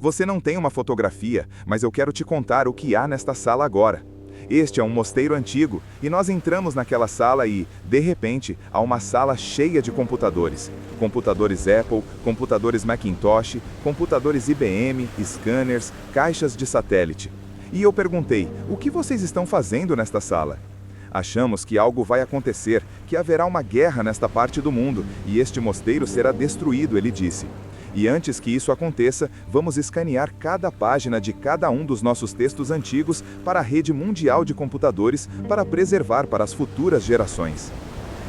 Você não tem uma fotografia, mas eu quero te contar o que há nesta sala agora. Este é um mosteiro antigo, e nós entramos naquela sala e, de repente, há uma sala cheia de computadores. Computadores Apple, computadores Macintosh, computadores IBM, scanners, caixas de satélite. E eu perguntei, o que vocês estão fazendo nesta sala? Achamos que algo vai acontecer, que haverá uma guerra nesta parte do mundo, e este mosteiro será destruído, ele disse. E antes que isso aconteça, vamos escanear cada página de cada um dos nossos textos antigos para a rede mundial de computadores para preservar para as futuras gerações.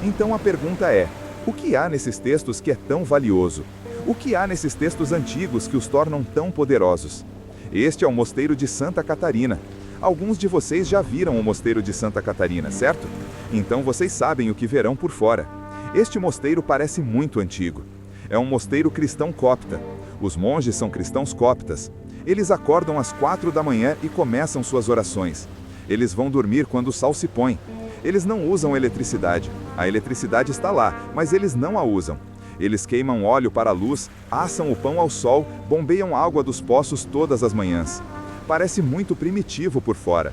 Então a pergunta é, o que há nesses textos que é tão valioso? O que há nesses textos antigos que os tornam tão poderosos? Este é o Mosteiro de Santa Catarina. Alguns de vocês já viram o Mosteiro de Santa Catarina, certo? Então vocês sabem o que verão por fora. Este mosteiro parece muito antigo. É um mosteiro cristão copta. Os monges são cristãos coptas. Eles acordam às 4 da manhã e começam suas orações. Eles vão dormir quando o sol se põe. Eles não usam eletricidade. A eletricidade está lá, mas eles não a usam. Eles queimam óleo para a luz, assam o pão ao sol, bombeiam água dos poços todas as manhãs. Parece muito primitivo por fora.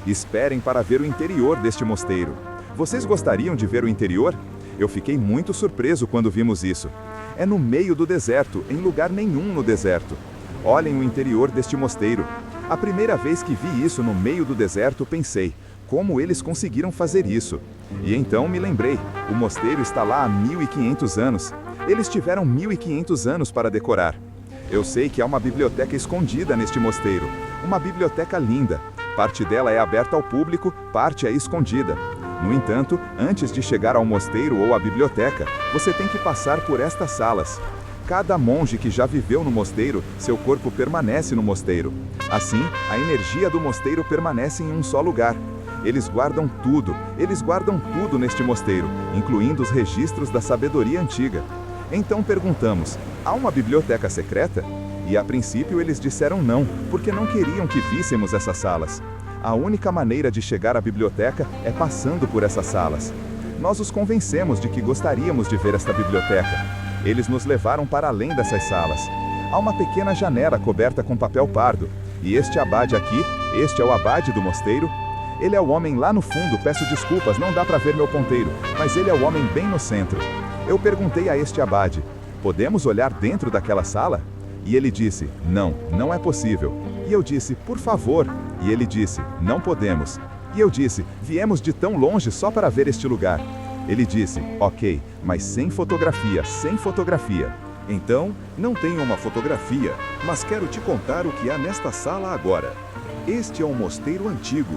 Esperem para ver o interior deste mosteiro. Vocês gostariam de ver o interior? Eu fiquei muito surpreso quando vimos isso. É no meio do deserto, em lugar nenhum no deserto. Olhem o interior deste mosteiro. A primeira vez que vi isso no meio do deserto, pensei, como eles conseguiram fazer isso? E então me lembrei, o mosteiro está lá há 1500 anos. Eles tiveram 1500 anos para decorar. Eu sei que há uma biblioteca escondida neste mosteiro. Uma biblioteca linda. Parte dela é aberta ao público, parte é escondida. No entanto, antes de chegar ao mosteiro ou à biblioteca, você tem que passar por estas salas. Cada monge que já viveu no mosteiro, seu corpo permanece no mosteiro. Assim, a energia do mosteiro permanece em um só lugar. Eles guardam tudo neste mosteiro, incluindo os registros da sabedoria antiga. Então perguntamos, há uma biblioteca secreta? E a princípio eles disseram não, porque não queriam que víssemos essas salas. A única maneira de chegar à biblioteca é passando por essas salas. Nós os convencemos de que gostaríamos de ver esta biblioteca. Eles nos levaram para além dessas salas. Há uma pequena janela coberta com papel pardo. E este abade aqui, este é o abade do mosteiro. Ele é o homem lá no fundo, peço desculpas, não dá para ver meu ponteiro, mas ele é o homem bem no centro. Eu perguntei a este abade, podemos olhar dentro daquela sala? E ele disse, não é possível. E eu disse, por favor. E ele disse, não podemos. E eu disse, viemos de tão longe só para ver este lugar. Ele disse, ok, mas sem fotografia. Então, não tenho uma fotografia, mas quero te contar o que há nesta sala agora. Este é um mosteiro antigo.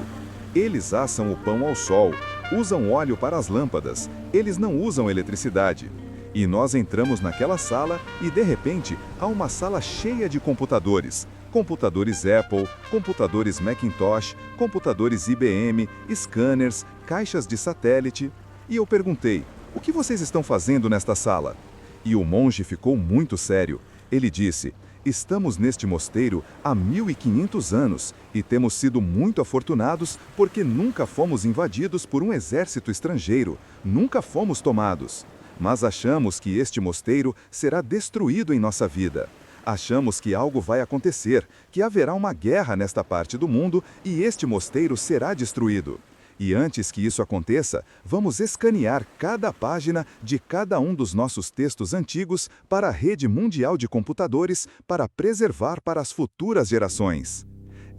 Eles assam o pão ao sol, usam óleo para as lâmpadas, eles não usam eletricidade. E nós entramos naquela sala e, de repente, há uma sala cheia de computadores. Computadores Apple, computadores Macintosh, computadores IBM, scanners, caixas de satélite. E eu perguntei, o que vocês estão fazendo nesta sala? E o monge ficou muito sério. Ele disse, estamos neste mosteiro há 1500 anos e temos sido muito afortunados porque nunca fomos invadidos por um exército estrangeiro, nunca fomos tomados. Mas achamos que este mosteiro será destruído em nossa vida. Achamos que algo vai acontecer, que haverá uma guerra nesta parte do mundo e este mosteiro será destruído. E antes que isso aconteça, vamos escanear cada página de cada um dos nossos textos antigos para a rede mundial de computadores para preservar para as futuras gerações.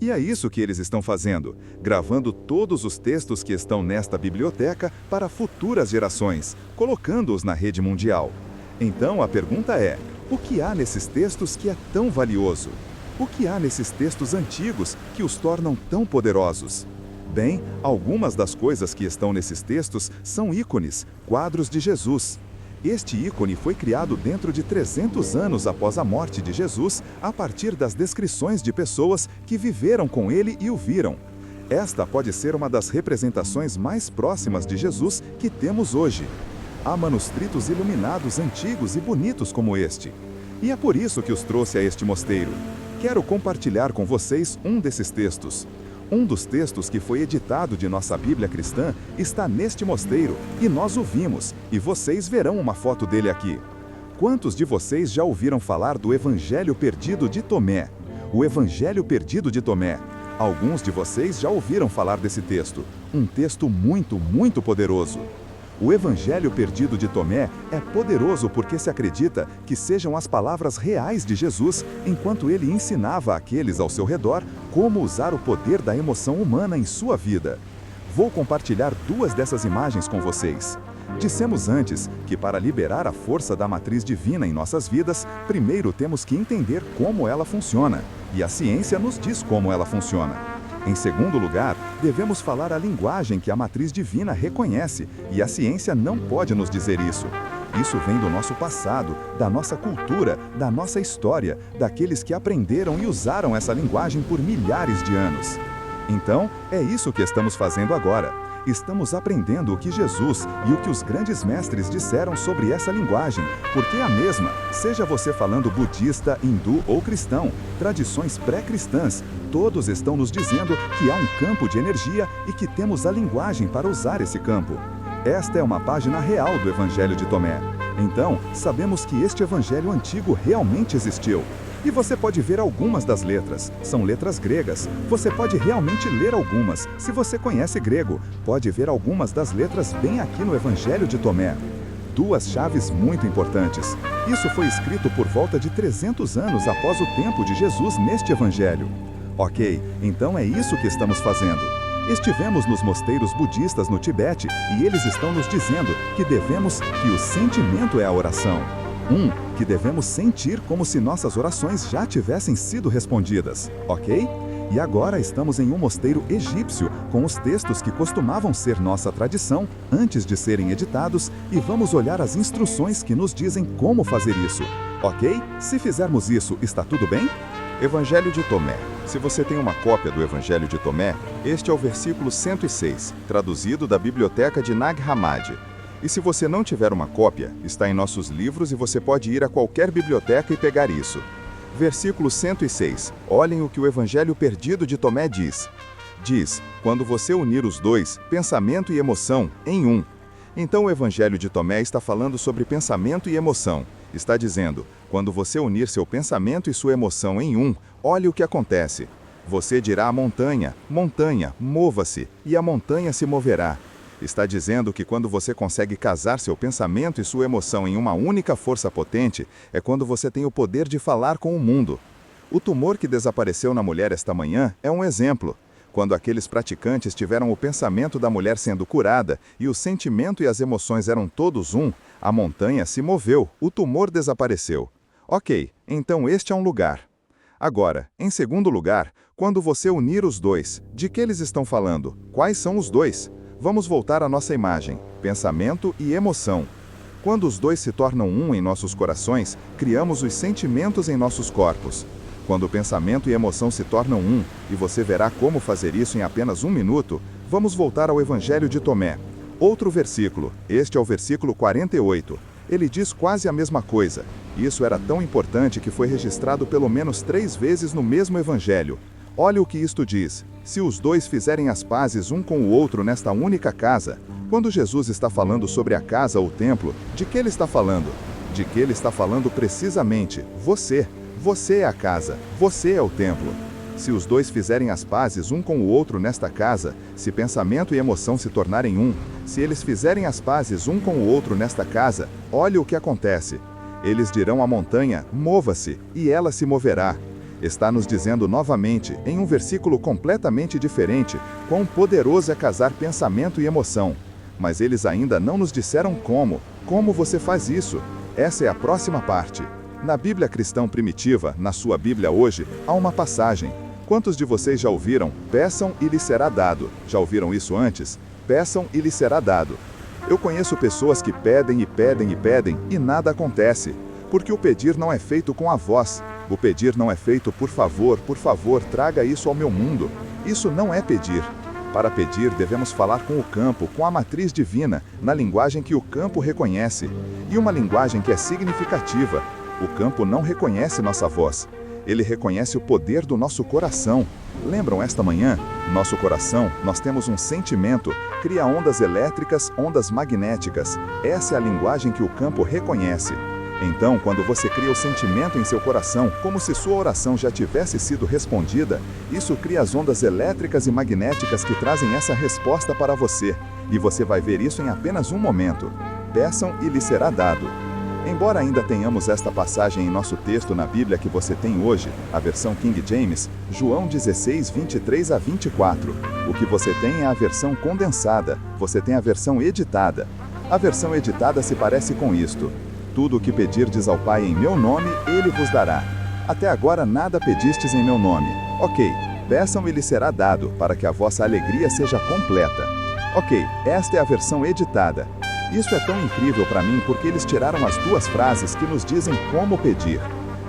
E é isso que eles estão fazendo, gravando todos os textos que estão nesta biblioteca para futuras gerações, colocando-os na rede mundial. Então a pergunta é, o que há nesses textos que é tão valioso? O que há nesses textos antigos que os tornam tão poderosos? Bem, algumas das coisas que estão nesses textos são ícones, quadros de Jesus. Este ícone foi criado dentro de 300 anos após a morte de Jesus, a partir das descrições de pessoas que viveram com ele e o viram. Esta pode ser uma das representações mais próximas de Jesus que temos hoje. Há manuscritos iluminados antigos e bonitos como este. E é por isso que os trouxe a este mosteiro. Quero compartilhar com vocês um desses textos. Um dos textos que foi editado de nossa Bíblia cristã está neste mosteiro, e nós o vimos, e vocês verão uma foto dele aqui. Quantos de vocês já ouviram falar do Evangelho Perdido de Tomé? o Evangelho Perdido de Tomé. Alguns de vocês já ouviram falar desse texto. Um texto muito poderoso. O Evangelho Perdido de Tomé é poderoso porque se acredita que sejam as palavras reais de Jesus enquanto ele ensinava àqueles ao seu redor como usar o poder da emoção humana em sua vida. Vou compartilhar 2 dessas imagens com vocês. Dissemos antes que para liberar a força da matriz divina em nossas vidas, primeiro temos que entender como ela funciona, e a ciência nos diz como ela funciona. Em segundo lugar, devemos falar a linguagem que a matriz divina reconhece, e a ciência não pode nos dizer isso. Isso vem do nosso passado, da nossa cultura, da nossa história, daqueles que aprenderam e usaram essa linguagem por milhares de anos. Então, é isso que estamos fazendo agora. Estamos aprendendo o que Jesus e o que os grandes mestres disseram sobre essa linguagem, porque é a mesma, seja você falando budista, hindu ou cristão, tradições pré-cristãs, todos estão nos dizendo que há um campo de energia e que temos a linguagem para usar esse campo. Esta é uma página real do Evangelho de Tomé. Então, sabemos que este Evangelho antigo realmente existiu. E você pode ver algumas das letras. São letras gregas. Você pode realmente ler algumas. Se você conhece grego, pode ver algumas das letras bem aqui no Evangelho de Tomé. 2 chaves muito importantes. Isso foi escrito por volta de 300 anos após o tempo de Jesus neste Evangelho. Ok, então é isso que estamos fazendo. Estivemos nos mosteiros budistas no Tibete e eles estão nos dizendo que o sentimento é a oração. Que devemos sentir como se nossas orações já tivessem sido respondidas, ok? E agora estamos em um mosteiro egípcio com os textos que costumavam ser nossa tradição antes de serem editados e vamos olhar as instruções que nos dizem como fazer isso, ok? Se fizermos isso, está tudo bem? Evangelho de Tomé. Se você tem uma cópia do Evangelho de Tomé, este é o versículo 106, traduzido da biblioteca de Nag Hammadi. E se você não tiver uma cópia, está em nossos livros e você pode ir a qualquer biblioteca e pegar isso. Versículo 106. Olhem o que o Evangelho Perdido de Tomé diz. Diz, quando você unir os dois, pensamento e emoção, em um. Então o Evangelho de Tomé está falando sobre pensamento e emoção. Está dizendo, quando você unir seu pensamento e sua emoção em um, olhe o que acontece. Você dirá à montanha, montanha, mova-se, e a montanha se moverá. Está dizendo que quando você consegue casar seu pensamento e sua emoção em uma única força potente, é quando você tem o poder de falar com o mundo. O tumor que desapareceu na mulher esta manhã é um exemplo. Quando aqueles praticantes tiveram o pensamento da mulher sendo curada e o sentimento e as emoções eram todos um, a montanha se moveu, o tumor desapareceu. Ok, então este é um lugar. Agora, em segundo lugar, quando você unir os dois, de que eles estão falando? Quais são os dois? Vamos voltar à nossa imagem, pensamento e emoção. Quando os dois se tornam um em nossos corações, criamos os sentimentos em nossos corpos. Quando o pensamento e emoção se tornam um, e você verá como fazer isso em apenas 1 minuto, vamos voltar ao Evangelho de Tomé. Outro versículo, este é o versículo 48. Ele diz quase a mesma coisa. Isso era tão importante que foi registrado pelo menos 3 vezes no mesmo Evangelho. Olha o que isto diz. Se os dois fizerem as pazes um com o outro nesta única casa, quando Jesus está falando sobre a casa ou templo, de que ele está falando? De que ele está falando precisamente você. Você é a casa, você é o templo. Se os dois fizerem as pazes um com o outro nesta casa, se pensamento e emoção se tornarem um, se eles fizerem as pazes um com o outro nesta casa, olhe o que acontece. Eles dirão à montanha, mova-se, e ela se moverá. Está nos dizendo novamente, em um versículo completamente diferente, quão poderoso é casar pensamento e emoção. Mas eles ainda não nos disseram como. Como você faz isso? Essa é a próxima parte. Na Bíblia cristã primitiva, na sua Bíblia hoje, há uma passagem. Quantos de vocês já ouviram? Peçam e lhes será dado. Já ouviram isso antes? Peçam e lhes será dado. Eu conheço pessoas que pedem e pedem e pedem e nada acontece. Porque o pedir não é feito com a voz. O pedir não é feito por favor, traga isso ao meu mundo. Isso não é pedir. Para pedir, devemos falar com o campo, com a matriz divina, na linguagem que o campo reconhece. E uma linguagem que é significativa. O campo não reconhece nossa voz. Ele reconhece o poder do nosso coração. Lembram esta manhã? Nosso coração, nós temos um sentimento, cria ondas elétricas, ondas magnéticas. Essa é a linguagem que o campo reconhece. Então, quando você cria o sentimento em seu coração, como se sua oração já tivesse sido respondida, isso cria as ondas elétricas e magnéticas que trazem essa resposta para você. E você vai ver isso em apenas um momento. Peçam e lhe será dado. Embora ainda tenhamos esta passagem em nosso texto na Bíblia que você tem hoje, a versão King James, João 16, 23 a 24, o que você tem é a versão condensada, você tem a versão editada. A versão editada se parece com isto: tudo o que pedirdes ao Pai em meu nome, Ele vos dará. Até agora nada pedistes em meu nome. Ok, peçam e lhe será dado, para que a vossa alegria seja completa. Ok, esta é a versão editada. Isso é tão incrível para mim porque eles tiraram as duas frases que nos dizem como pedir.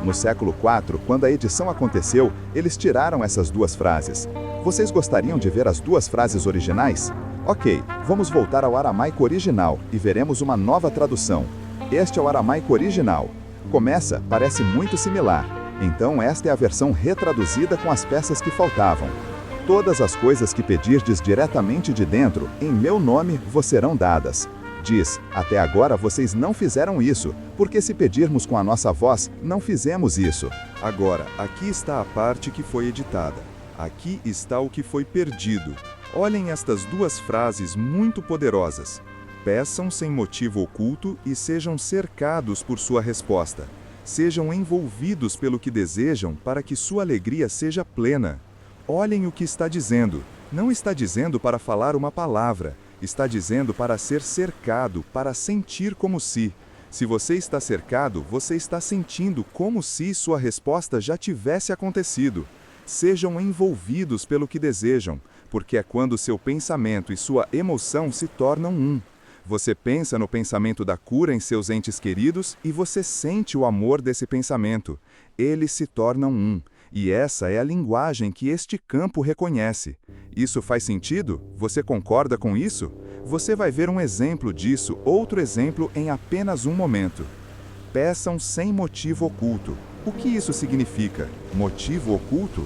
No século IV, quando a edição aconteceu, eles tiraram essas duas frases. Vocês gostariam de ver as duas frases originais? Ok, vamos voltar ao aramaico original e veremos uma nova tradução. Este é o aramaico original. Começa, parece muito similar. Então esta é a versão retraduzida com as peças que faltavam. Todas as coisas que pedirdes diretamente de dentro, em meu nome, vos serão dadas. Diz, até agora vocês não fizeram isso, porque se pedirmos com a nossa voz, não fizemos isso. Agora, aqui está a parte que foi editada. Aqui está o que foi perdido. Olhem estas duas frases muito poderosas. Peçam sem motivo oculto e sejam cercados por sua resposta. Sejam envolvidos pelo que desejam para que sua alegria seja plena. Olhem o que está dizendo. Não está dizendo para falar uma palavra. Está dizendo para ser cercado, para sentir como se. Se você está cercado, você está sentindo como se sua resposta já tivesse acontecido. Sejam envolvidos pelo que desejam, porque é quando seu pensamento e sua emoção se tornam um. Você pensa no pensamento da cura em seus entes queridos e você sente o amor desse pensamento. Eles se tornam um. E essa é a linguagem que este campo reconhece. Isso faz sentido? Você concorda com isso? Você vai ver um exemplo disso, outro exemplo em apenas um momento. Peçam sem motivo oculto. O que isso significa? Motivo oculto?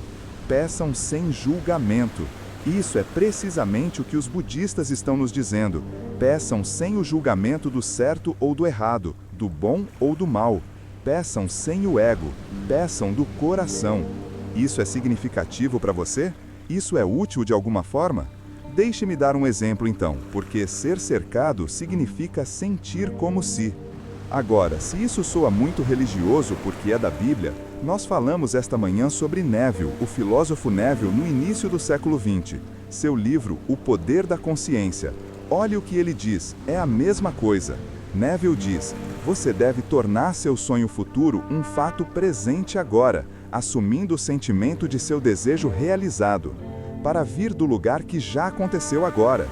Peçam sem julgamento. Isso é precisamente o que os budistas estão nos dizendo. Peçam sem o julgamento do certo ou do errado, do bom ou do mal. Peçam sem o ego, peçam do coração. Isso é significativo para você? Isso é útil de alguma forma? Deixe-me dar um exemplo então, porque ser cercado significa sentir como se. Agora, se isso soa muito religioso porque é da Bíblia, nós falamos esta manhã sobre Neville, o filósofo Neville, no início do século XX. Seu livro, O Poder da Consciência. Olhe o que ele diz, é a mesma coisa. Neville diz, você deve tornar seu sonho futuro um fato presente agora, assumindo o sentimento de seu desejo realizado, para vir do lugar que já aconteceu agora.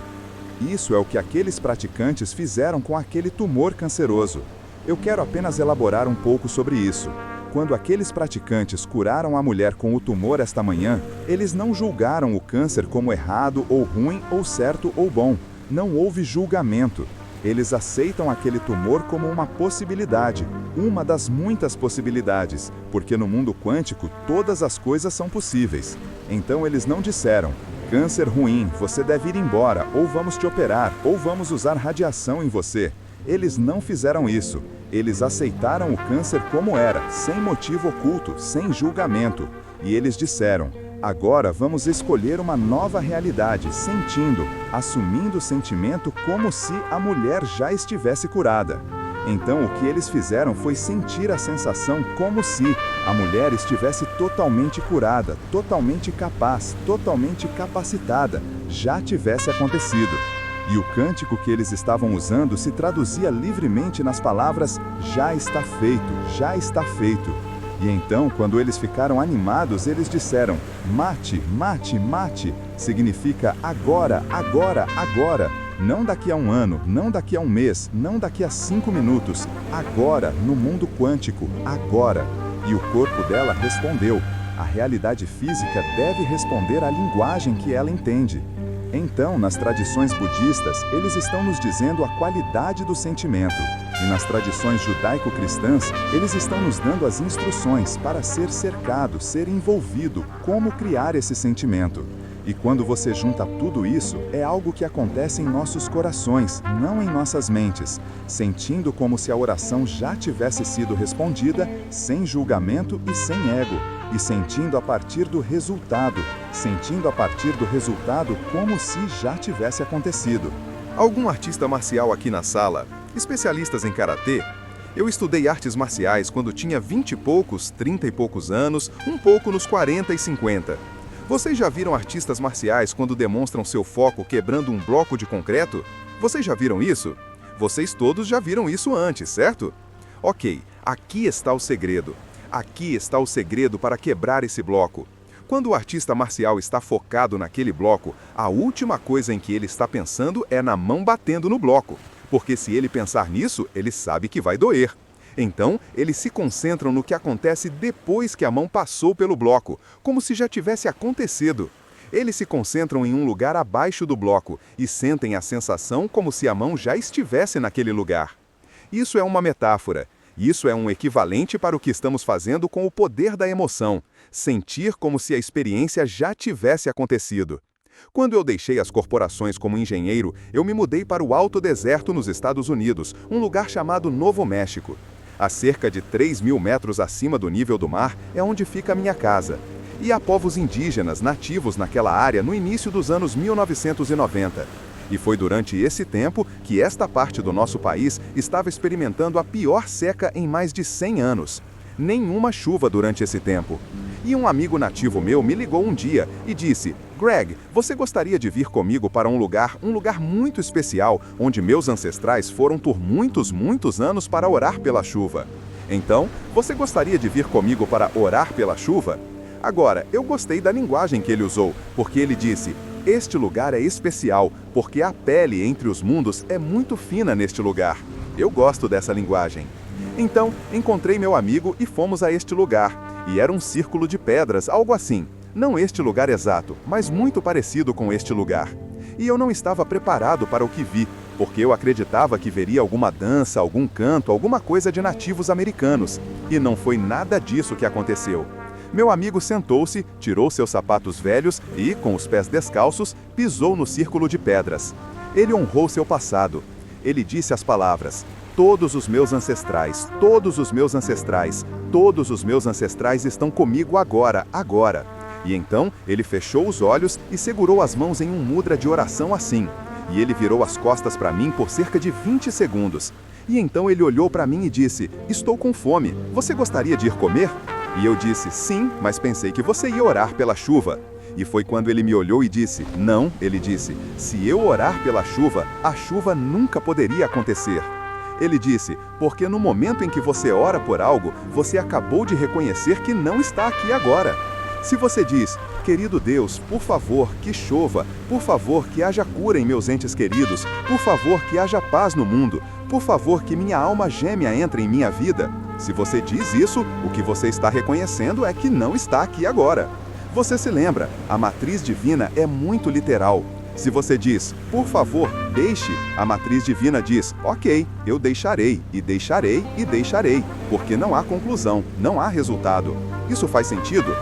Isso é o que aqueles praticantes fizeram com aquele tumor canceroso. Eu quero apenas elaborar um pouco sobre isso. Quando aqueles praticantes curaram a mulher com o tumor esta manhã, eles não julgaram o câncer como errado ou ruim ou certo ou bom. Não houve julgamento. Eles aceitam aquele tumor como uma possibilidade, uma das muitas possibilidades, porque no mundo quântico todas as coisas são possíveis. Então eles não disseram, câncer ruim, você deve ir embora, ou vamos te operar, ou vamos usar radiação em você. Eles não fizeram isso. Eles aceitaram o câncer como era, sem motivo oculto, sem julgamento. E eles disseram, agora vamos escolher uma nova realidade, sentindo, assumindo o sentimento como se a mulher já estivesse curada. Então o que eles fizeram foi sentir a sensação como se a mulher estivesse totalmente curada, totalmente capaz, totalmente capacitada, já tivesse acontecido. E o cântico que eles estavam usando se traduzia livremente nas palavras já está feito, já está feito. E então, quando eles ficaram animados, eles disseram, mate, mate, mate, significa agora, agora, agora. Não daqui a um ano, não daqui a um mês, não daqui a 5 minutos. Agora, no mundo quântico, agora. E o corpo dela respondeu. A realidade física deve responder à linguagem que ela entende. Então, nas tradições budistas, eles estão nos dizendo a qualidade do sentimento. E nas tradições judaico-cristãs, eles estão nos dando as instruções para ser cercado, ser envolvido, como criar esse sentimento. E quando você junta tudo isso, é algo que acontece em nossos corações, não em nossas mentes, sentindo como se a oração já tivesse sido respondida, sem julgamento e sem ego, e sentindo a partir do resultado, como se já tivesse acontecido. Algum artista marcial aqui na sala? Especialistas em karatê? Eu estudei artes marciais quando tinha 20 e poucos, 30 e poucos anos, um pouco nos 40 e 50. Vocês já viram artistas marciais quando demonstram seu foco quebrando um bloco de concreto? Vocês já viram isso? Vocês todos já viram isso antes, certo? Ok, aqui está o segredo. Aqui está o segredo para quebrar esse bloco. Quando o artista marcial está focado naquele bloco, a última coisa em que ele está pensando é na mão batendo no bloco. Porque se ele pensar nisso, ele sabe que vai doer. Então, eles se concentram no que acontece depois que a mão passou pelo bloco, como se já tivesse acontecido. Eles se concentram em um lugar abaixo do bloco e sentem a sensação como se a mão já estivesse naquele lugar. Isso é uma metáfora. Isso é um equivalente para o que estamos fazendo com o poder da emoção, sentir como se a experiência já tivesse acontecido. Quando eu deixei as corporações como engenheiro, eu me mudei para o Alto Deserto nos Estados Unidos, um lugar chamado Novo México. A cerca de 3.000 metros acima do nível do mar é onde fica a minha casa. E há povos indígenas nativos naquela área no início dos anos 1990. E foi durante esse tempo que esta parte do nosso país estava experimentando a pior seca em mais de 100 anos. Nenhuma chuva durante esse tempo. E um amigo nativo meu me ligou um dia e disse: Greg, você gostaria de vir comigo para um lugar muito especial, onde meus ancestrais foram por muitos anos para orar pela chuva. Então, você gostaria de vir comigo para orar pela chuva? Agora, eu gostei da linguagem que ele usou, porque ele disse: este lugar é especial, porque a pele entre os mundos é muito fina neste lugar. Eu gosto dessa linguagem. Então, encontrei meu amigo e fomos a este lugar. E era um círculo de pedras, algo assim. Não este lugar exato, mas muito parecido com este lugar. E eu não estava preparado para o que vi, porque eu acreditava que veria alguma dança, algum canto, alguma coisa de nativos americanos. E não foi nada disso que aconteceu. Meu amigo sentou-se, tirou seus sapatos velhos e, com os pés descalços, pisou no círculo de pedras. Ele honrou seu passado. Ele disse as palavras: todos os meus ancestrais, todos os meus ancestrais, todos os meus ancestrais estão comigo agora. E então, ele fechou os olhos e segurou as mãos em um mudra de oração assim. E ele virou as costas para mim por cerca de 20 segundos. E então ele olhou para mim e disse: estou com fome, você gostaria de ir comer? E eu disse: sim, mas pensei que você ia orar pela chuva. E foi quando ele me olhou e disse: não, ele disse, se eu orar pela chuva, a chuva nunca poderia acontecer. Ele disse: porque no momento em que você ora por algo, você acabou de reconhecer que não está aqui agora. Se você diz: querido Deus, por favor, que chova, por favor, que haja cura em meus entes queridos, por favor, que haja paz no mundo, por favor, que minha alma gêmea entre em minha vida. Se você diz isso, o que você está reconhecendo é que não está aqui agora. Você se lembra, a matriz divina é muito literal. Se você diz: por favor, deixe, a matriz divina diz: ok, eu deixarei, e deixarei, e deixarei, porque não há conclusão, não há resultado. Isso faz sentido?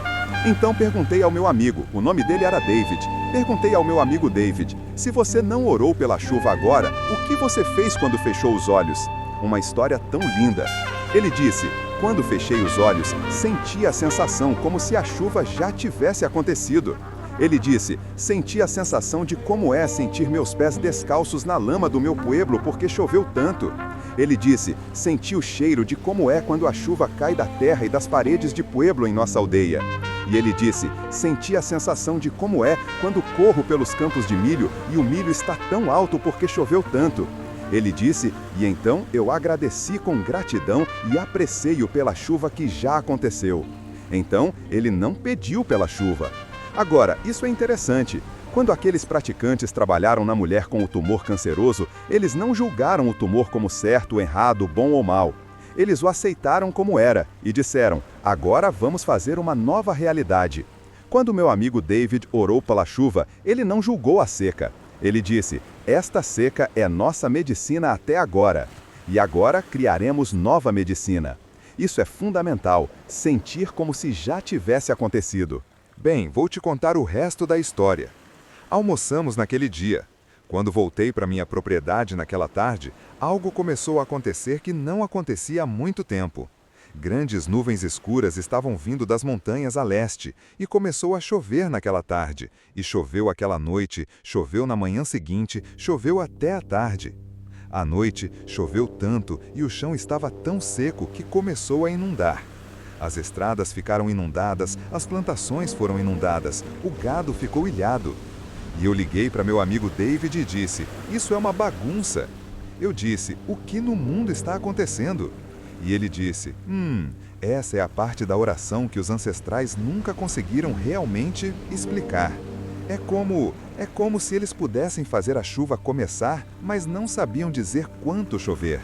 Então perguntei ao meu amigo, o nome dele era David, perguntei ao meu amigo David: se você não orou pela chuva agora, o que você fez quando fechou os olhos? Uma história tão linda. Ele disse: quando fechei os olhos, senti a sensação como se a chuva já tivesse acontecido. Ele disse: senti a sensação de como é sentir meus pés descalços na lama do meu pueblo porque choveu tanto. Ele disse: senti o cheiro de como é quando a chuva cai da terra e das paredes de pueblo em nossa aldeia. E ele disse: senti a sensação de como é quando corro pelos campos de milho e o milho está tão alto porque choveu tanto. Ele disse: e então eu agradeci com gratidão e apreciei-o pela chuva que já aconteceu. Então, ele não pediu pela chuva. Agora, isso é interessante. Quando aqueles praticantes trabalharam na mulher com o tumor canceroso, eles não julgaram o tumor como certo, errado, bom ou mal. Eles o aceitaram como era e disseram: agora vamos fazer uma nova realidade. Quando meu amigo David orou pela chuva, ele não julgou a seca. Ele disse: esta seca é nossa medicina até agora. E agora criaremos nova medicina. Isso é fundamental, sentir como se já tivesse acontecido. Bem, vou te contar o resto da história. Almoçamos naquele dia. Quando voltei para minha propriedade naquela tarde, algo começou a acontecer que não acontecia há muito tempo. Grandes nuvens escuras estavam vindo das montanhas a leste e começou a chover naquela tarde. E choveu aquela noite, choveu na manhã seguinte, choveu até a tarde. À noite, choveu tanto e o chão estava tão seco que começou a inundar. As estradas ficaram inundadas, as plantações foram inundadas, o gado ficou ilhado. E eu liguei para meu amigo David e disse: "Isso é uma bagunça." Eu disse: "O que no mundo está acontecendo?" E ele disse: essa é a parte da oração que os ancestrais nunca conseguiram realmente explicar. É como se eles pudessem fazer a chuva começar, mas não sabiam dizer quanto chover.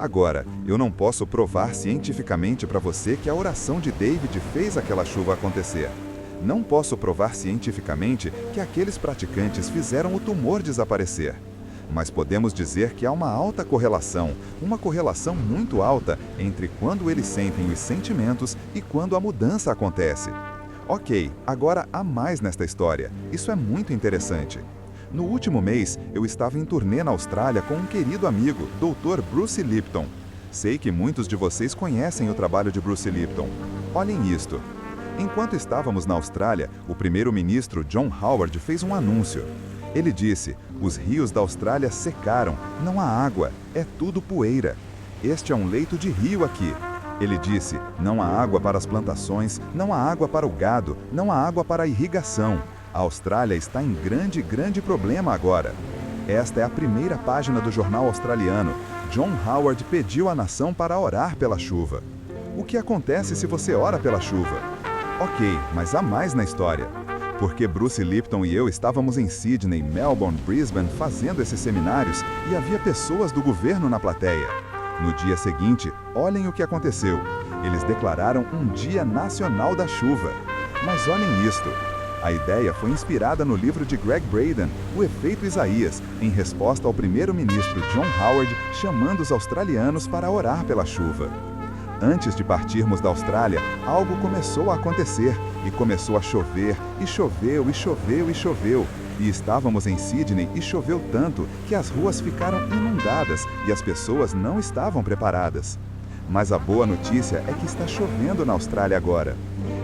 Agora, eu não posso provar cientificamente para você que a oração de David fez aquela chuva acontecer. Não posso provar cientificamente que aqueles praticantes fizeram o tumor desaparecer. Mas podemos dizer que há uma alta correlação, uma correlação muito alta entre quando eles sentem os sentimentos e quando a mudança acontece. Ok, agora há mais nesta história. Isso é muito interessante. No último mês, eu estava em turnê na Austrália com um querido amigo, Dr. Bruce Lipton. Sei que muitos de vocês conhecem o trabalho de Bruce Lipton. Olhem isto. Enquanto estávamos na Austrália, o primeiro-ministro John Howard fez um anúncio. Ele disse: "Os rios da Austrália secaram, não há água, é tudo poeira. Este é um leito de rio aqui." Ele disse: "Não há água para as plantações, não há água para o gado, não há água para a irrigação. A Austrália está em grande problema agora." Esta é a primeira página do jornal australiano. John Howard pediu à nação para orar pela chuva. O que acontece se você ora pela chuva? Ok, mas há mais na história. Porque Bruce Lipton e eu estávamos em Sydney, Melbourne, Brisbane fazendo esses seminários e havia pessoas do governo na plateia. No dia seguinte, olhem o que aconteceu. Eles declararam um Dia Nacional da Chuva. Mas olhem isto. A ideia foi inspirada no livro de Greg Braden, O Efeito Isaías, em resposta ao primeiro-ministro John Howard chamando os australianos para orar pela chuva. Antes de partirmos da Austrália, algo começou a acontecer, e começou a chover, e choveu, e choveu, e choveu. E estávamos em Sydney e choveu tanto que as ruas ficaram inundadas e as pessoas não estavam preparadas. Mas a boa notícia é que está chovendo na Austrália agora.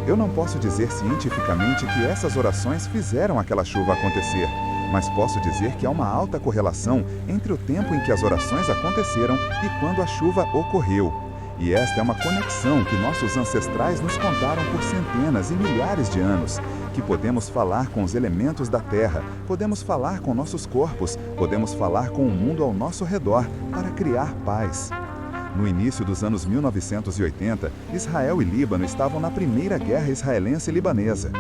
Eu não posso dizer cientificamente que essas orações fizeram aquela chuva acontecer, mas posso dizer que há uma alta correlação entre o tempo em que as orações aconteceram e quando a chuva ocorreu. E esta é uma conexão que nossos ancestrais nos contaram por centenas e milhares de anos, que podemos falar com os elementos da terra, podemos falar com nossos corpos, podemos falar com o mundo ao nosso redor para criar paz. No início dos anos 1980, Israel e Líbano estavam na Primeira Guerra Israelense-Libanesa.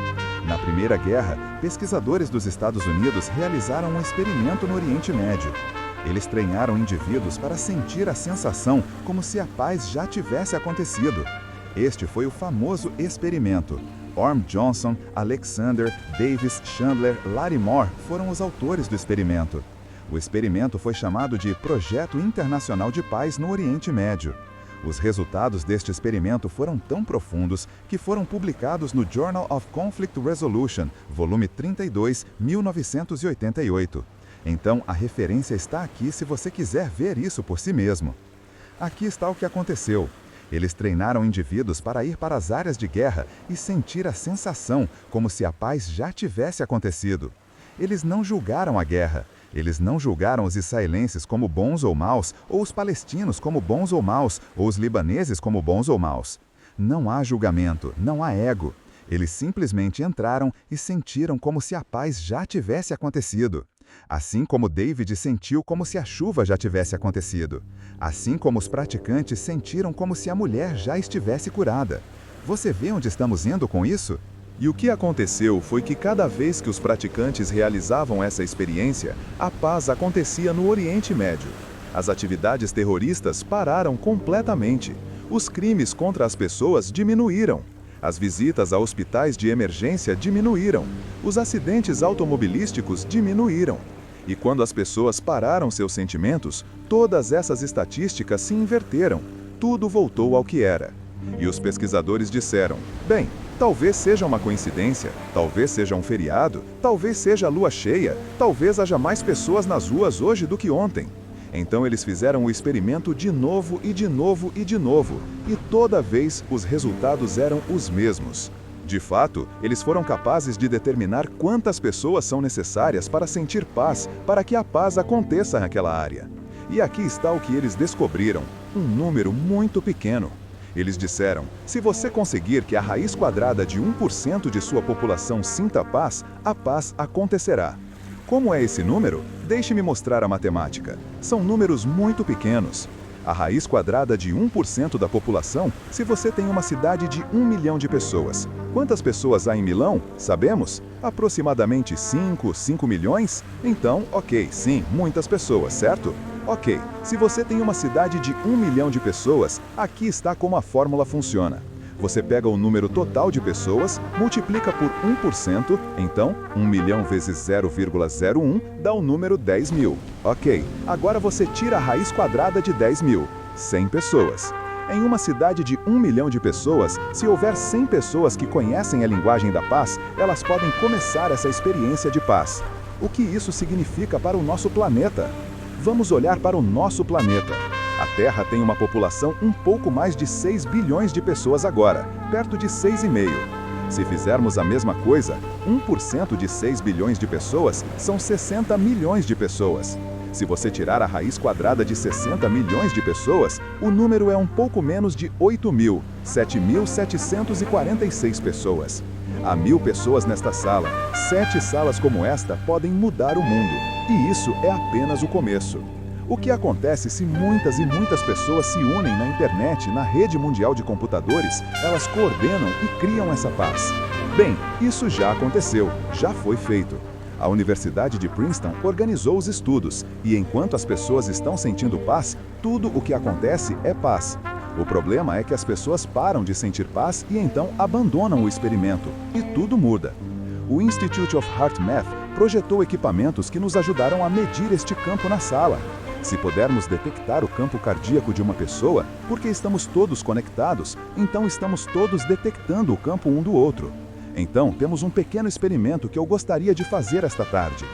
Na Primeira Guerra, pesquisadores dos Estados Unidos realizaram um experimento no Oriente Médio. Eles treinaram indivíduos para sentir a sensação como se a paz já tivesse acontecido. Este foi o famoso experimento. Orm Johnson, Alexander, Davis, Chandler, Larry Moore foram os autores do experimento. O experimento foi chamado de Projeto Internacional de Paz no Oriente Médio. Os resultados deste experimento foram tão profundos que foram publicados no Journal of Conflict Resolution, volume 32, 1988. Então, a referência está aqui se você quiser ver isso por si mesmo. Aqui está o que aconteceu. Eles treinaram indivíduos para ir para as áreas de guerra e sentir a sensação como se a paz já tivesse acontecido. Eles não julgaram a guerra. Eles não julgaram os israelenses como bons ou maus, ou os palestinos como bons ou maus, ou os libaneses como bons ou maus. Não há julgamento, não há ego. Eles simplesmente entraram e sentiram como se a paz já tivesse acontecido. Assim como David sentiu como se a chuva já tivesse acontecido. Assim como os praticantes sentiram como se a mulher já estivesse curada. Você vê onde estamos indo com isso? E o que aconteceu foi que cada vez que os praticantes realizavam essa experiência, a paz acontecia no Oriente Médio. As atividades terroristas pararam completamente. Os crimes contra as pessoas diminuíram. As visitas a hospitais de emergência diminuíram. Os acidentes automobilísticos diminuíram. E quando as pessoas pararam seus sentimentos, todas essas estatísticas se inverteram. Tudo voltou ao que era. E os pesquisadores disseram: bem, talvez seja uma coincidência, talvez seja um feriado, talvez seja a lua cheia, talvez haja mais pessoas nas ruas hoje do que ontem. Então eles fizeram o experimento de novo e de novo e de novo, e toda vez os resultados eram os mesmos. De fato, eles foram capazes de determinar quantas pessoas são necessárias para sentir paz, para que a paz aconteça naquela área. E aqui está o que eles descobriram: um número muito pequeno. Eles disseram: se você conseguir que a raiz quadrada de 1% de sua população sinta paz, a paz acontecerá. Como é esse número? Deixe-me mostrar a matemática. São números muito pequenos. A raiz quadrada de 1% da população, se você tem uma cidade de 1 milhão de pessoas. Quantas pessoas há em Milão? Sabemos? Aproximadamente 5 milhões? Então, ok, sim, muitas pessoas, certo? Ok, se você tem uma cidade de 1 milhão de pessoas, aqui está como a fórmula funciona. Você pega o número total de pessoas, multiplica por 1%, então 1 milhão vezes 0,01 dá o número 10 mil. Ok, agora você tira a raiz quadrada de 10 mil, 100 pessoas. Em uma cidade de 1 milhão de pessoas, se houver 100 pessoas que conhecem a linguagem da paz, elas podem começar essa experiência de paz. O que isso significa para o nosso planeta? Vamos olhar para o nosso planeta. A Terra tem uma população um pouco mais de 6 bilhões de pessoas agora, perto de 6,5. Se fizermos a mesma coisa, 1% de 6 bilhões de pessoas são 60 milhões de pessoas. Se você tirar a raiz quadrada de 60 milhões de pessoas, o número é um pouco menos de 8.000, 7.746 pessoas. Há 1.000 pessoas nesta sala. 7 salas como esta podem mudar o mundo. E isso é apenas o começo. O que acontece se muitas e muitas pessoas se unem na internet, na rede mundial de computadores, elas coordenam e criam essa paz? Bem, isso já aconteceu, já foi feito. A Universidade de Princeton organizou os estudos, e enquanto as pessoas estão sentindo paz, tudo o que acontece é paz. O problema é que as pessoas param de sentir paz e então abandonam o experimento, e tudo muda. O Institute of Heart Math projetou equipamentos que nos ajudaram a medir este campo na sala. Se pudermos detectar o campo cardíaco de uma pessoa, porque estamos todos conectados, então estamos todos detectando o campo um do outro. Então, temos um pequeno experimento que eu gostaria de fazer esta tarde.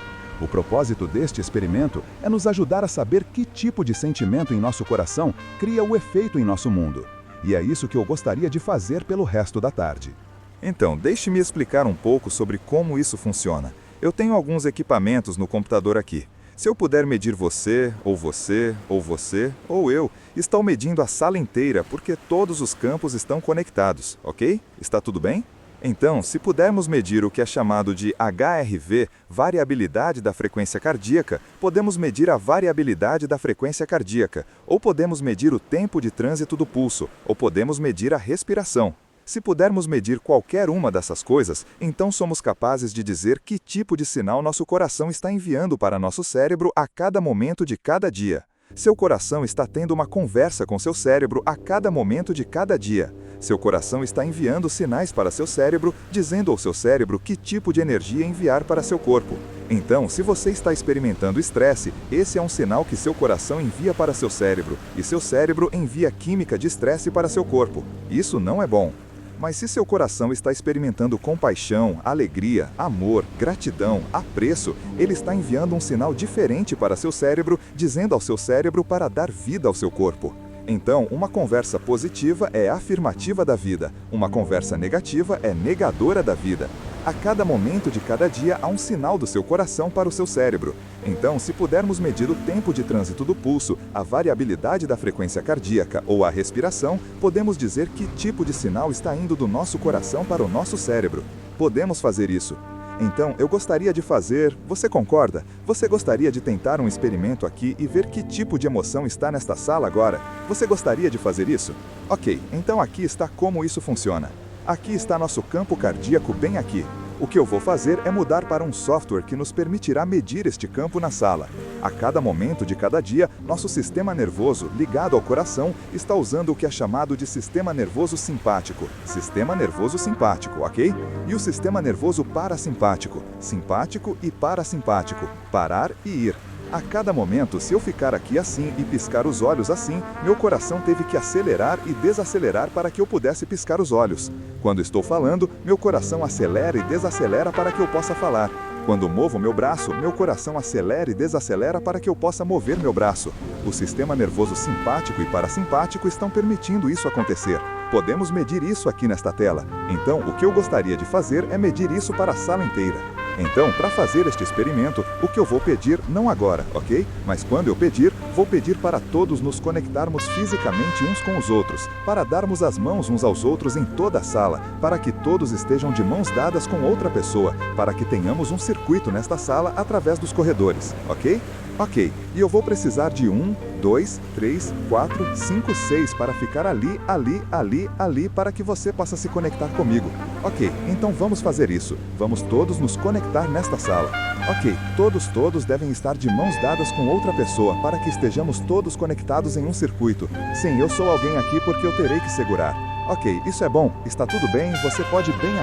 O propósito deste experimento é nos ajudar a saber que tipo de sentimento em nosso coração cria o efeito em nosso mundo. E é isso que eu gostaria de fazer pelo resto da tarde. Então, deixe-me explicar um pouco sobre como isso funciona. Eu tenho alguns equipamentos no computador aqui. Se eu puder medir você, ou você, ou você, ou eu, estou medindo a sala inteira porque todos os campos estão conectados, ok? Está tudo bem? Então, se pudermos medir o que é chamado de HRV, variabilidade da frequência cardíaca, podemos medir a variabilidade da frequência cardíaca, ou podemos medir o tempo de trânsito do pulso, ou podemos medir a respiração. Se pudermos medir qualquer uma dessas coisas, então somos capazes de dizer que tipo de sinal nosso coração está enviando para nosso cérebro a cada momento de cada dia. Seu coração está tendo uma conversa com seu cérebro a cada momento de cada dia. Seu coração está enviando sinais para seu cérebro, dizendo ao seu cérebro que tipo de energia enviar para seu corpo. Então, se você está experimentando estresse, esse é um sinal que seu coração envia para seu cérebro, e seu cérebro envia química de estresse para seu corpo. Isso não é bom. Mas se seu coração está experimentando compaixão, alegria, amor, gratidão, apreço, ele está enviando um sinal diferente para seu cérebro, dizendo ao seu cérebro para dar vida ao seu corpo. Então, uma conversa positiva é afirmativa da vida, uma conversa negativa é negadora da vida. A cada momento de cada dia há um sinal do seu coração para o seu cérebro. Então, se pudermos medir o tempo de trânsito do pulso, a variabilidade da frequência cardíaca ou a respiração, podemos dizer que tipo de sinal está indo do nosso coração para o nosso cérebro. Podemos fazer isso. Então, eu gostaria de fazer... Você concorda? Você gostaria de tentar um experimento aqui e ver que tipo de emoção está nesta sala agora? Você gostaria de fazer isso? Ok, então aqui está como isso funciona. Aqui está nosso campo cardíaco bem aqui. O que eu vou fazer é mudar para um software que nos permitirá medir este campo na sala. A cada momento de cada dia, nosso sistema nervoso, ligado ao coração, está usando o que é chamado de sistema nervoso simpático. Sistema nervoso simpático, ok? E o sistema nervoso parasimpático. Simpático e parasimpático. Parar e ir. A cada momento, se eu ficar aqui assim e piscar os olhos assim, meu coração teve que acelerar e desacelerar para que eu pudesse piscar os olhos. Quando estou falando, meu coração acelera e desacelera para que eu possa falar. Quando movo meu braço, meu coração acelera e desacelera para que eu possa mover meu braço. O sistema nervoso simpático e parasimpático estão permitindo isso acontecer. Podemos medir isso aqui nesta tela. Então, o que eu gostaria de fazer é medir isso para a sala inteira. Então, para fazer este experimento, o que eu vou pedir, não agora, ok? Mas quando eu pedir, vou pedir para todos nos conectarmos fisicamente uns com os outros, para darmos as mãos uns aos outros em toda a sala, para que todos estejam de mãos dadas com outra pessoa, para que tenhamos um circuito nesta sala através dos corredores, ok? Ok, e eu vou precisar de 1, 2, 3, 4, 5, 6 para ficar ali, para que você possa se conectar comigo. Ok, então vamos fazer isso. Vamos todos nos conectar nesta sala. Ok, todos devem estar de mãos dadas com outra pessoa para que estejamos todos conectados em um circuito. Sim, eu sou alguém aqui porque eu terei que segurar. Ok, isso é bom, está tudo bem, você pode bem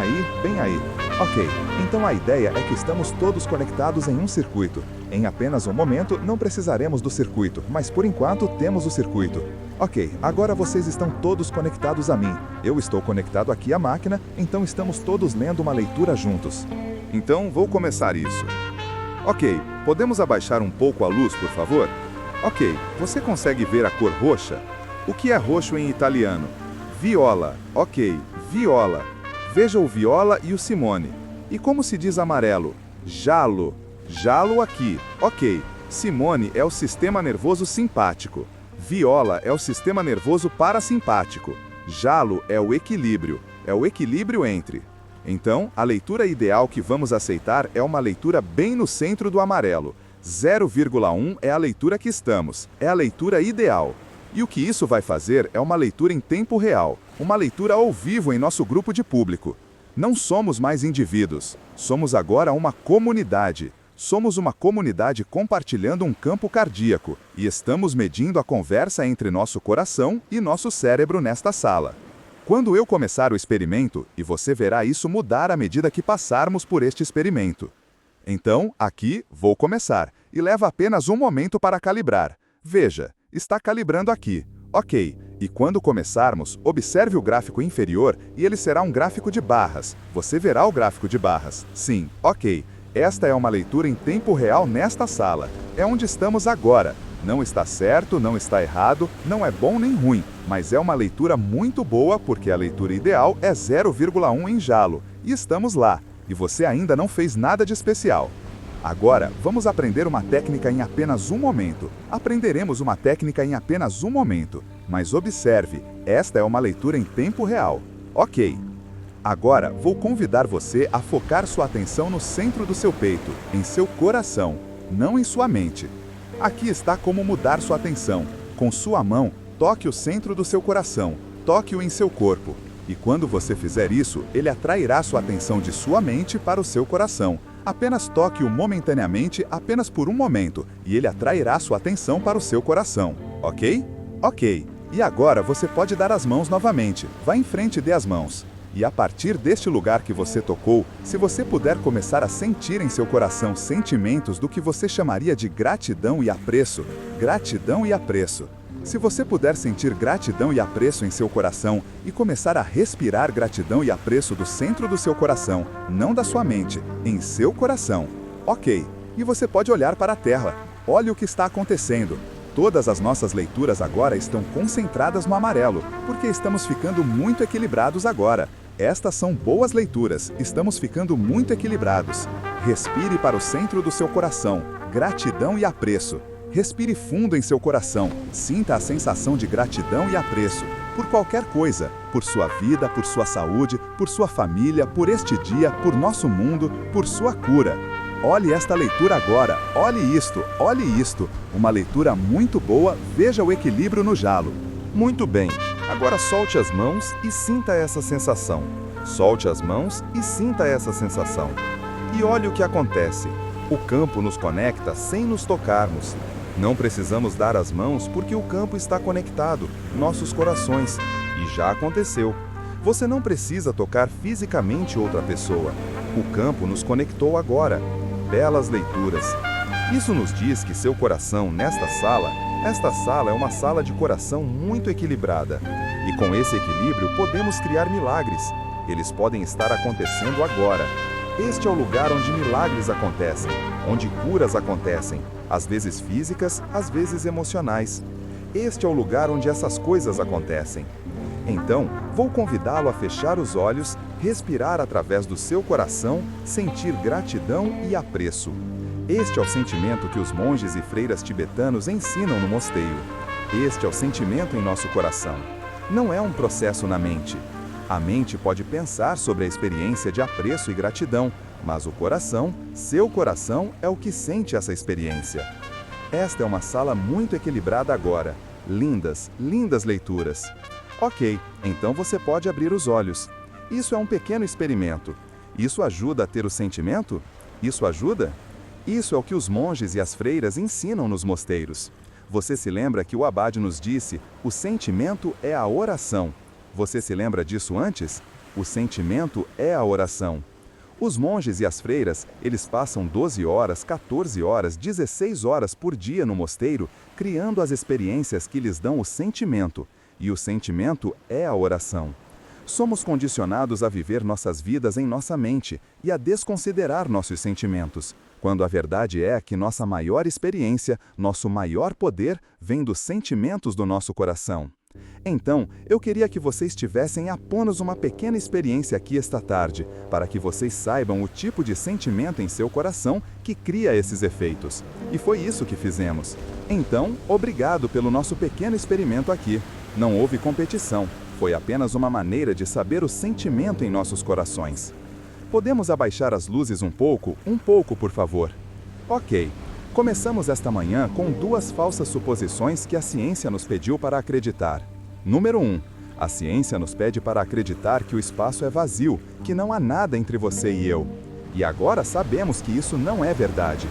aí. Ok, então a ideia é que estamos todos conectados em um circuito. Em apenas um momento, não precisaremos do circuito, mas por enquanto temos o circuito. Ok, agora vocês estão todos conectados a mim. Eu estou conectado aqui à máquina, então estamos todos lendo uma leitura juntos. Então, vou começar isso. Ok, podemos abaixar um pouco a luz, por favor? Ok, você consegue ver a cor roxa? O que é roxo em italiano? Viola. Ok, viola. Veja o viola e o Simone. E como se diz amarelo? Giallo. Giallo aqui. Ok. Simone é o sistema nervoso simpático. Viola é o sistema nervoso parasimpático. Giallo é o equilíbrio. É o equilíbrio entre. Então, a leitura ideal que vamos aceitar é uma leitura bem no centro do amarelo. 0,1 é a leitura que estamos. É a leitura ideal. E o que isso vai fazer é uma leitura em tempo real, uma leitura ao vivo em nosso grupo de público. Não somos mais indivíduos, somos agora uma comunidade. Somos uma comunidade compartilhando um campo cardíaco e estamos medindo a conversa entre nosso coração e nosso cérebro nesta sala. Quando eu começar o experimento, e você verá isso mudar à medida que passarmos por este experimento. Então, aqui, vou começar, e leva apenas um momento para calibrar. Veja. Está calibrando aqui. Ok, e quando começarmos, observe o gráfico inferior e ele será um gráfico de barras. Você verá o gráfico de barras. Sim, ok. Esta é uma leitura em tempo real nesta sala. É onde estamos agora. Não está certo, não está errado, não é bom nem ruim, mas é uma leitura muito boa porque a leitura ideal é 0,1 em Giallo. E estamos lá. E você ainda não fez nada de especial. Agora, vamos aprender uma técnica em apenas um momento. Aprenderemos uma técnica em apenas um momento. Mas observe, esta é uma leitura em tempo real. Ok. Agora, vou convidar você a focar sua atenção no centro do seu peito, em seu coração, não em sua mente. Aqui está como mudar sua atenção. Com sua mão, toque o centro do seu coração, toque-o em seu corpo. E quando você fizer isso, ele atrairá sua atenção de sua mente para o seu coração. Apenas toque-o momentaneamente, apenas por um momento, e ele atrairá sua atenção para o seu coração, ok? Ok. E agora você pode dar as mãos novamente. Vá em frente e dê as mãos. E a partir deste lugar que você tocou, se você puder começar a sentir em seu coração sentimentos do que você chamaria de gratidão e apreço. Gratidão e apreço. Se você puder sentir gratidão e apreço em seu coração e começar a respirar gratidão e apreço do centro do seu coração, não da sua mente, em seu coração. Ok, e você pode olhar para a Terra. Olhe o que está acontecendo. Todas as nossas leituras agora estão concentradas no amarelo, porque estamos ficando muito equilibrados agora. Estas são boas leituras, estamos ficando muito equilibrados. Respire para o centro do seu coração, gratidão e apreço. Respire fundo em seu coração, sinta a sensação de gratidão e apreço, por qualquer coisa, por sua vida, por sua saúde, por sua família, por este dia, por nosso mundo, por sua cura. Olhe esta leitura agora, olhe isto, uma leitura muito boa, veja o equilíbrio no Giallo. Muito bem, agora solte as mãos e sinta essa sensação. Solte as mãos e sinta essa sensação. E olhe o que acontece. O campo nos conecta sem nos tocarmos. Não precisamos dar as mãos porque o campo está conectado, nossos corações. E já aconteceu. Você não precisa tocar fisicamente outra pessoa. O campo nos conectou agora. Belas leituras. Isso nos diz que seu coração, esta sala é uma sala de coração muito equilibrada. E com esse equilíbrio podemos criar milagres. Eles podem estar acontecendo agora. Este é o lugar onde milagres acontecem, onde curas acontecem, às vezes físicas, às vezes emocionais. Este é o lugar onde essas coisas acontecem. Então, vou convidá-lo a fechar os olhos, respirar através do seu coração, sentir gratidão e apreço. Este é o sentimento que os monges e freiras tibetanos ensinam no mosteiro. Este é o sentimento em nosso coração. Não é um processo na mente. A mente pode pensar sobre a experiência de apreço e gratidão, mas o coração, seu coração, é o que sente essa experiência. Esta é uma sala muito equilibrada agora. Lindas, lindas leituras. Ok, então você pode abrir os olhos. Isso é um pequeno experimento. Isso ajuda a ter o sentimento? Isso ajuda? Isso é o que os monges e as freiras ensinam nos mosteiros. Você se lembra que o abade nos disse, o sentimento é a oração. Você se lembra disso antes? O sentimento é a oração. Os monges e as freiras, eles passam 12 horas, 14 horas, 16 horas por dia no mosteiro, criando as experiências que lhes dão o sentimento. E o sentimento é a oração. Somos condicionados a viver nossas vidas em nossa mente e a desconsiderar nossos sentimentos, quando a verdade é que nossa maior experiência, nosso maior poder, vem dos sentimentos do nosso coração. Então, eu queria que vocês tivessem apenas uma pequena experiência aqui esta tarde, para que vocês saibam o tipo de sentimento em seu coração que cria esses efeitos. E foi isso que fizemos. Então, obrigado pelo nosso pequeno experimento aqui. Não houve competição, foi apenas uma maneira de saber o sentimento em nossos corações. Podemos abaixar as luzes um pouco, por favor? Ok. Começamos esta manhã com 2 falsas suposições que a ciência nos pediu para acreditar. Número 1. A ciência nos pede para acreditar que o espaço é vazio, que não há nada entre você e eu. E agora sabemos que isso não é verdade.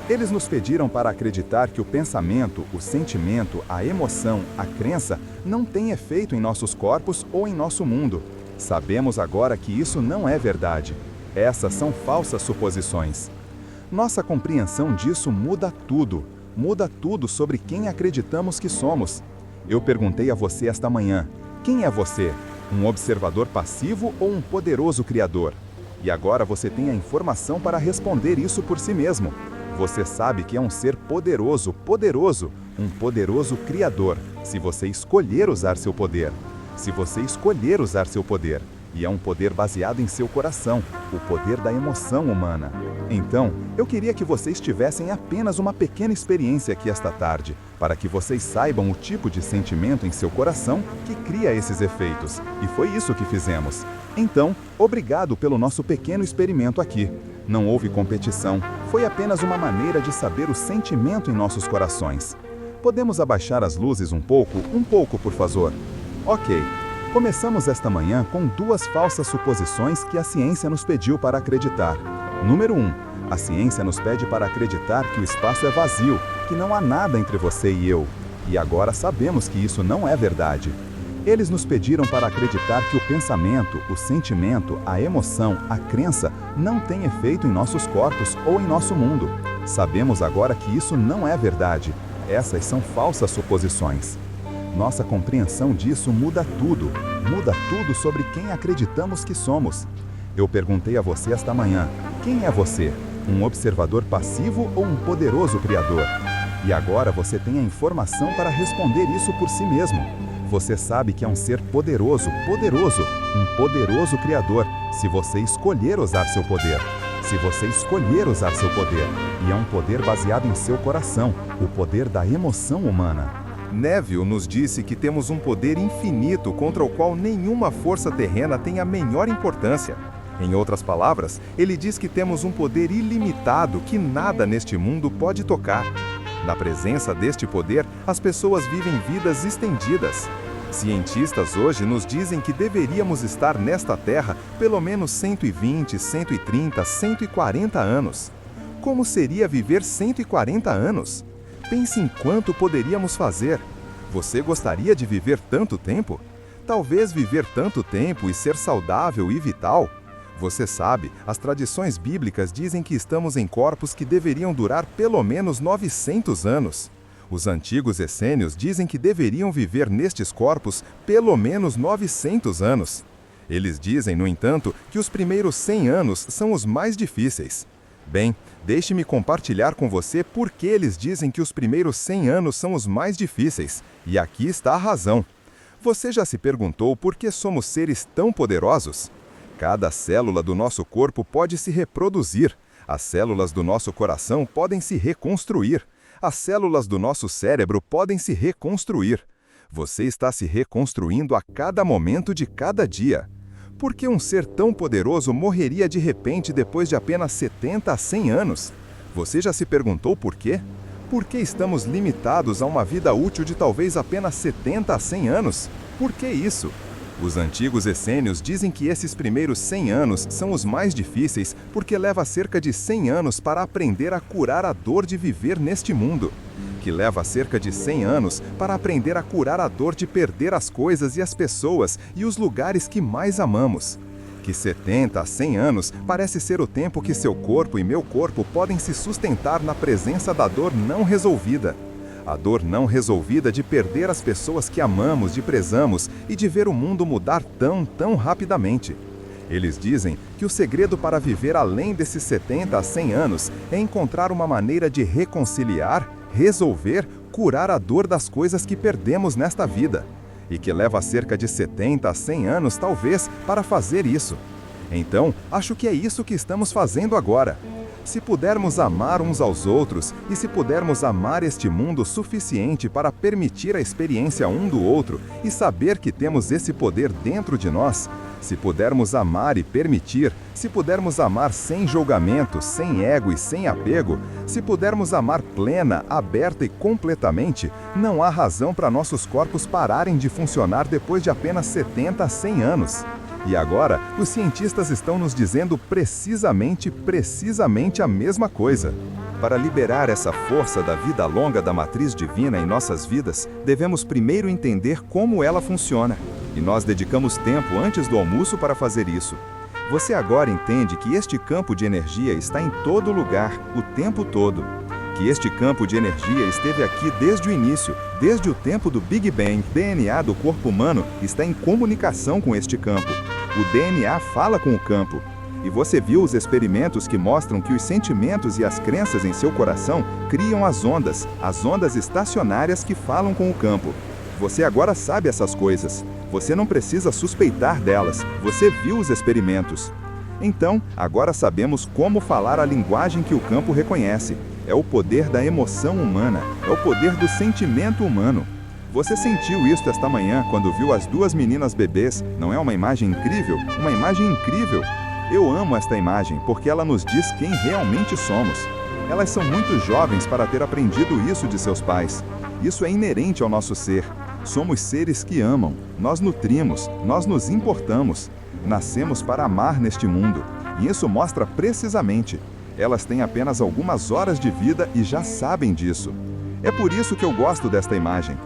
Eles nos pediram para acreditar que o pensamento, o sentimento, a emoção, a crença não têm efeito em nossos corpos ou em nosso mundo. Sabemos agora que isso não é verdade. Essas são falsas suposições. Nossa compreensão disso muda tudo sobre quem acreditamos que somos. Eu perguntei a você esta manhã, quem é você? Um observador passivo ou um poderoso criador? E agora você tem a informação para responder isso por si mesmo. Você sabe que é um ser poderoso, um poderoso criador, se você escolher usar seu poder. Se você escolher usar seu poder. E é um poder baseado em seu coração, o poder da emoção humana. Então, eu queria que vocês tivessem apenas uma pequena experiência aqui esta tarde, para que vocês saibam o tipo de sentimento em seu coração que cria esses efeitos. E foi isso que fizemos. Então, obrigado pelo nosso pequeno experimento aqui. Não houve competição, foi apenas uma maneira de saber o sentimento em nossos corações. Podemos abaixar as luzes um pouco, por favor? Ok. Começamos esta manhã com 2 falsas suposições que a ciência nos pediu para acreditar. Número 1. A ciência nos pede para acreditar que o espaço é vazio, que não há nada entre você e eu. E agora sabemos que isso não é verdade. Eles nos pediram para acreditar que o pensamento, o sentimento, a emoção, a crença não têm efeito em nossos corpos ou em nosso mundo. Sabemos agora que isso não é verdade. Essas são falsas suposições. Nossa compreensão disso muda tudo sobre quem acreditamos que somos. Eu perguntei a você esta manhã, quem é você? Um observador passivo ou um poderoso criador? E agora você tem a informação para responder isso por si mesmo. Você sabe que é um ser poderoso, um poderoso criador, se você escolher usar seu poder. E é um poder baseado em seu coração, o poder da emoção humana. Neville nos disse que temos um poder infinito contra o qual nenhuma força terrena tem a menor importância. Em outras palavras, ele diz que temos um poder ilimitado que nada neste mundo pode tocar. Na presença deste poder, as pessoas vivem vidas estendidas. Cientistas hoje nos dizem que deveríamos estar nesta Terra pelo menos 120, 130, 140 anos. Como seria viver 140 anos? Pense em quanto poderíamos fazer. Você gostaria de viver tanto tempo? Talvez viver tanto tempo e ser saudável e vital? Você sabe, as tradições bíblicas dizem que estamos em corpos que deveriam durar pelo menos 900 anos. Os antigos essênios dizem que deveriam viver nestes corpos pelo menos 900 anos. Eles dizem, no entanto, que os primeiros 100 anos são os mais difíceis. Bem, deixe-me compartilhar com você por que eles dizem que os primeiros 100 anos são os mais difíceis, e aqui está a razão. Você já se perguntou por que somos seres tão poderosos? Cada célula do nosso corpo pode se reproduzir, as células do nosso coração podem se reconstruir, as células do nosso cérebro podem se reconstruir. Você está se reconstruindo a cada momento de cada dia. Por que um ser tão poderoso morreria de repente depois de apenas 70 a 100 anos? Você já se perguntou por quê? Por que estamos limitados a uma vida útil de talvez apenas 70 a 100 anos? Por que isso? Os antigos essênios dizem que esses primeiros 100 anos são os mais difíceis porque leva cerca de 100 anos para aprender a curar a dor de viver neste mundo. Que leva cerca de 100 anos para aprender a curar a dor de perder as coisas e as pessoas e os lugares que mais amamos. Que 70 a 100 anos parece ser o tempo que seu corpo e meu corpo podem se sustentar na presença da dor não resolvida. A dor não resolvida de perder as pessoas que amamos, de prezamos e de ver o mundo mudar tão rapidamente. Eles dizem que o segredo para viver além desses 70 a 100 anos é encontrar uma maneira de reconciliar, resolver, curar a dor das coisas que perdemos nesta vida. E que leva cerca de 70 a 100 anos, talvez, para fazer isso. Então, acho que é isso que estamos fazendo agora. Se pudermos amar uns aos outros e se pudermos amar este mundo suficiente para permitir a experiência um do outro e saber que temos esse poder dentro de nós, se pudermos amar e permitir, se pudermos amar sem julgamento, sem ego e sem apego, se pudermos amar plena, aberta e completamente, não há razão para nossos corpos pararem de funcionar depois de apenas 70 a 100 anos. E agora, os cientistas estão nos dizendo precisamente a mesma coisa. Para liberar essa força da vida longa da matriz divina em nossas vidas, devemos primeiro entender como ela funciona. E nós dedicamos tempo antes do almoço para fazer isso. Você agora entende que este campo de energia está em todo lugar, o tempo todo. Que este campo de energia esteve aqui desde o início, desde o tempo do Big Bang. O DNA do corpo humano está em comunicação com este campo. O DNA fala com o campo. E você viu os experimentos que mostram que os sentimentos e as crenças em seu coração criam as ondas estacionárias que falam com o campo. Você agora sabe essas coisas. Você não precisa suspeitar delas. Você viu os experimentos. Então, agora sabemos como falar a linguagem que o campo reconhece. É o poder da emoção humana. É o poder do sentimento humano. Você sentiu isso esta manhã quando viu as duas meninas bebês? Não é uma imagem incrível? Uma imagem incrível! Eu amo esta imagem porque ela nos diz quem realmente somos. Elas são muito jovens para ter aprendido isso de seus pais. Isso é inerente ao nosso ser. Somos seres que amam. Nós nutrimos, nós nos importamos. Nascemos para amar neste mundo. E isso mostra precisamente. Elas têm apenas algumas horas de vida e já sabem disso. É por isso que eu gosto desta imagem.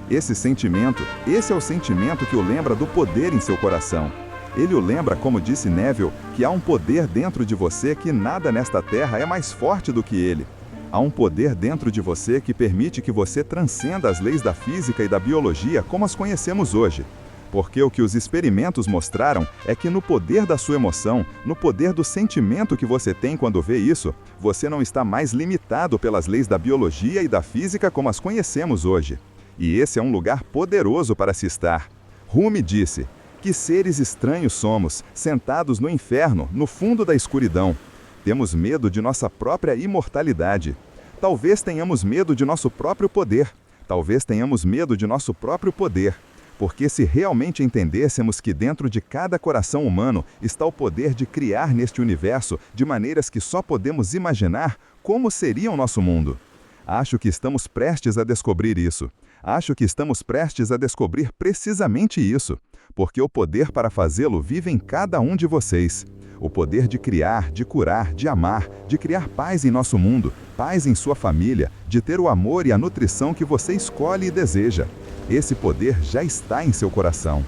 Esse é o sentimento que o lembra do poder em seu coração. Ele o lembra, como disse Neville, que há um poder dentro de você que nada nesta terra é mais forte do que ele. Há um poder dentro de você que permite que você transcenda as leis da física e da biologia como as conhecemos hoje. Porque o que os experimentos mostraram é que no poder da sua emoção, no poder do sentimento que você tem quando vê isso, você não está mais limitado pelas leis da biologia e da física como as conhecemos hoje. E esse é um lugar poderoso para se estar. Rumi disse: que seres estranhos somos, sentados no inferno, no fundo da escuridão. Temos medo de nossa própria imortalidade. Talvez tenhamos medo de nosso próprio poder. Talvez tenhamos medo de nosso próprio poder. Porque se realmente entendêssemos que dentro de cada coração humano está o poder de criar neste universo de maneiras que só podemos imaginar, como seria o nosso mundo? Acho que estamos prestes a descobrir isso. Acho que estamos prestes a descobrir precisamente isso, porque o poder para fazê-lo vive em cada um de vocês. O poder de criar, de curar, de amar, de criar paz em nosso mundo, paz em sua família, de ter o amor e a nutrição que você escolhe e deseja. Esse poder já está em seu coração.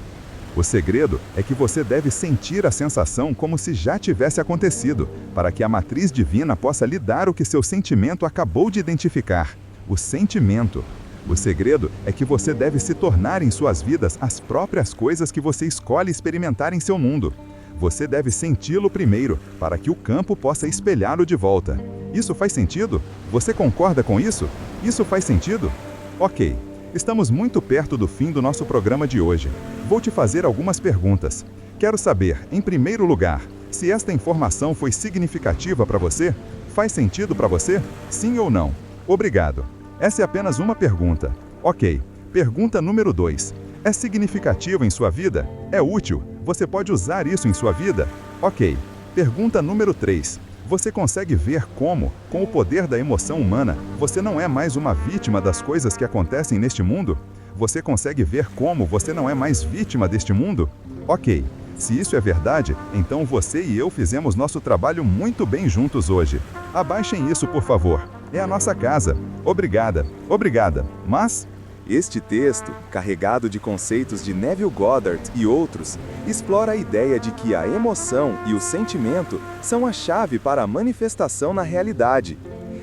O segredo é que você deve sentir a sensação como se já tivesse acontecido, para que a matriz divina possa lhe dar o que seu sentimento acabou de identificar: o sentimento. O segredo é que você deve se tornar em suas vidas as próprias coisas que você escolhe experimentar em seu mundo. Você deve senti-lo primeiro, para que o campo possa espelhá-lo de volta. Isso faz sentido? Você concorda com isso? Isso faz sentido? Ok. Estamos muito perto do fim do nosso programa de hoje. Vou te fazer algumas perguntas. Quero saber, em primeiro lugar, se esta informação foi significativa para você? Faz sentido para você? Sim ou não? Obrigado. Essa é apenas uma pergunta. Ok. Pergunta número 2. É significativo em sua vida? É útil? Você pode usar isso em sua vida? Ok. Pergunta número 3. Você consegue ver como, com o poder da emoção humana, você não é mais uma vítima das coisas que acontecem neste mundo? Você consegue ver como você não é mais vítima deste mundo? Ok. Se isso é verdade, então você e eu fizemos nosso trabalho muito bem juntos hoje. Abaixem isso, por favor. É a nossa casa. Obrigada. Obrigada. Mas... Este texto, carregado de conceitos de Neville Goddard e outros, explora a ideia de que a emoção e o sentimento são a chave para a manifestação na realidade.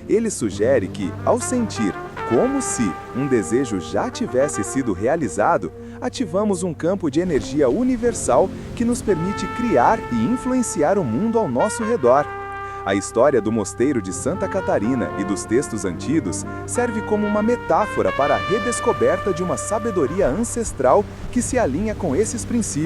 Ele sugere que, ao sentir como se um desejo já tivesse sido realizado, ativamos um campo de energia universal que nos permite criar e influenciar o mundo ao nosso redor. A história do mosteiro de Santa Catarina e dos textos antigos serve como uma metáfora para a redescoberta de uma sabedoria ancestral que se alinha com esses princípios.